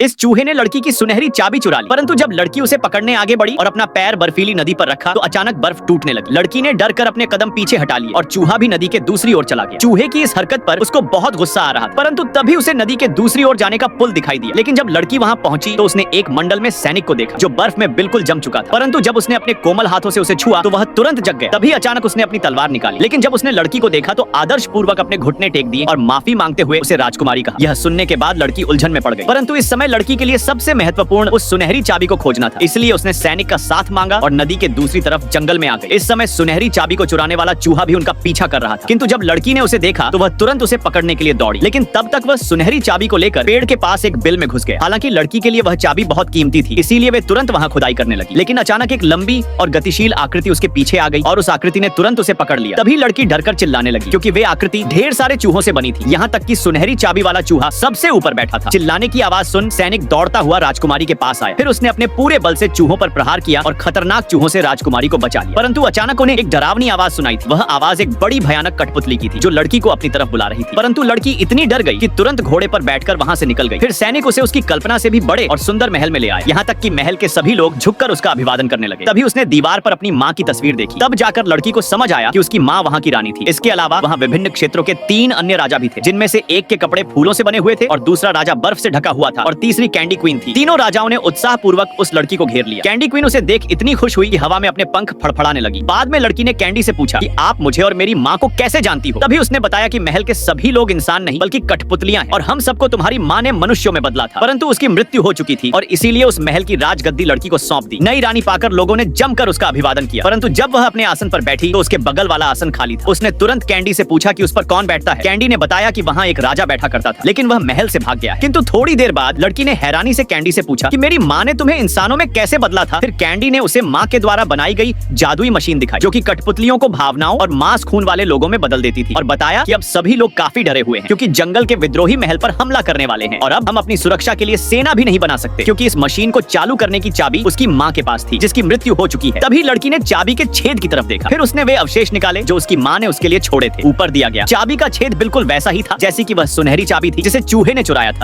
इस चूहे ने लड़की की सुनहरी चाबी चुरा ली, परंतु जब लड़की उसे पकड़ने आगे बढ़ी और अपना पैर बर्फीली नदी पर रखा तो अचानक बर्फ टूटने लगी। लड़की ने डर कर अपने कदम पीछे हटा लिए और चूहा भी नदी के दूसरी ओर चला गया। चूहे की इस हरकत पर उसको बहुत गुस्सा आ रहा था, परंतु तभी उसे नदी के दूसरी ओर जाने का पुल दिखाई दिया। लेकिन जब लड़की वहाँ पहुंची तो उसने एक मंडल में सैनिक को देखा जो बर्फ में बिल्कुल जम चुका था, परंतु जब उसने अपने कोमल हाथों से उसे छुआ तो वह तुरंत जग गया। तभी अचानक उसने अपनी तलवार निकाली, लेकिन जब उसने लड़की को देखा तो आदर्श पूर्वक अपने घुटने टेक दिए और माफी मांगते हुए उसे राजकुमारी कहा। यह सुनने के बाद लड़की उलझन में पड़ गई, परंतु इस समय लड़की के लिए सबसे महत्वपूर्ण उस सुनहरी चाबी को खोजना था, इसलिए उसने सैनिक का साथ मांगा और नदी के दूसरी तरफ जंगल में आ गई। इस समय सुनहरी चाबी को चुराने वाला चूहा भी उनका पीछा कर रहा था, किंतु जब लड़की ने उसे देखा तो वह तुरंत उसे पकड़ने के लिए दौड़ी, लेकिन तब तक वह सुनहरी चाबी को लेकर पेड़ के पास एक बिल में घुस गए। हालांकि लड़की के लिए वह चाबी बहुत कीमती थी, इसीलिए वे तुरंत वहाँ खुदाई करने लगी। लेकिन अचानक एक लंबी और गतिशील आकृति उसके पीछे आ गई और उस आकृति ने तुरंत उसे पकड़ लिया। तभी लड़की डरकर चिल्लाने लगी, क्योंकि वे आकृति ढेर सारे चूहों से बनी थी। यहाँ तक कि सुनहरी चाबी वाला चूहा सबसे ऊपर बैठा था। चिल्लाने की आवाज सुन सैनिक दौड़ता हुआ राजकुमारी के पास आया। फिर उसने अपने पूरे बल से चूहों पर प्रहार किया और खतरनाक चूहों से राजकुमारी को बचा लिया। परंतु अचानक उन्हें एक डरावनी आवाज सुनाई थी। वह आवाज एक बड़ी भयानक कठपुतली की थी जो लड़की को अपनी तरफ बुला रही थी। परंतु लड़की इतनी डर गई कि तुरंत घोड़े पर बैठकर वहां से निकल गई। फिर सैनिक उसे उसकी कल्पना से भी बड़े और सुंदर महल में ले आए, यहाँ तक कि महल के सभी लोग झुककर उसका अभिवादन करने लगे। तभी उसने दीवार पर अपनी माँ की तस्वीर देखी। तब जाकर लड़की को समझ आया कि उसकी माँ वहाँ की रानी थी। इसके अलावा वहाँ विभिन्न क्षेत्रों के 3 अन्य राजा भी थे, जिनमें से एक के कपड़े फूलों से बने हुए थे और दूसरा राजा बर्फ से ढका हुआ था और तीसरी कैंडी क्वीन थी। तीनों राजाओं ने उत्साह पूर्वक उस लड़की को घेर लिया। कैंडी क्वीन उसे देख इतनी खुश हुई कि हवा में अपने पंख फड़फड़ाने लगी। बाद में लड़की ने कैंडी से पूछा कि आप मुझे और मेरी माँ को कैसे जानती हो? तभी उसने बताया कि महल के सभी लोग इंसान नहीं बल्कि कठपुतलियां हैं और हम सबको तुम्हारी माँ ने मनुष्यों में बदला था, परंतु उसकी मृत्यु हो चुकी थी और इसीलिए उस महल की राजगद्दी लड़की को सौंप दी। नई रानी पाकर लोगों ने जमकर उसका अभिवादन किया, परंतु जब वह अपने आसन पर बैठी तो उसके बगल वाला आसन खाली था। उसने तुरंत कैंडी से पूछा कि उस पर कौन बैठता है। कैंडी ने बताया कि वहाँ एक राजा बैठा करता था, लेकिन वह महल से भाग गया। किंतु थोड़ी देर बाद लड़की ने हैरानी से कैंडी से पूछा कि मेरी माँ ने तुम्हें इंसानों में कैसे बदला था। फिर कैंडी ने उसे माँ के द्वारा बनाई गई जादुई मशीन दिखाई जो कि कठपुतलियों को भावनाओं और मांस खून वाले लोगों में बदल देती थी और बताया कि अब सभी लोग काफी डरे हुए हैं क्योंकि जंगल के विद्रोही महल पर हमला करने वाले हैं और अब हम अपनी सुरक्षा के लिए सेना भी नहीं बना सकते क्योंकि इस मशीन को चालू करने की चाबी उसकी माँ के पास थी जिसकी मृत्यु हो चुकी है। तभी लड़की ने चाबी के छेद की तरफ देखा। फिर उसने वे अवशेष निकाले जो उसकी माँ ने उसके लिए छोड़े थे। ऊपर दिया गया चाबी का छेद बिल्कुल वैसा ही था जैसी कि वह सुनहरी चाबी थी जिसे चूहे ने चुराया था।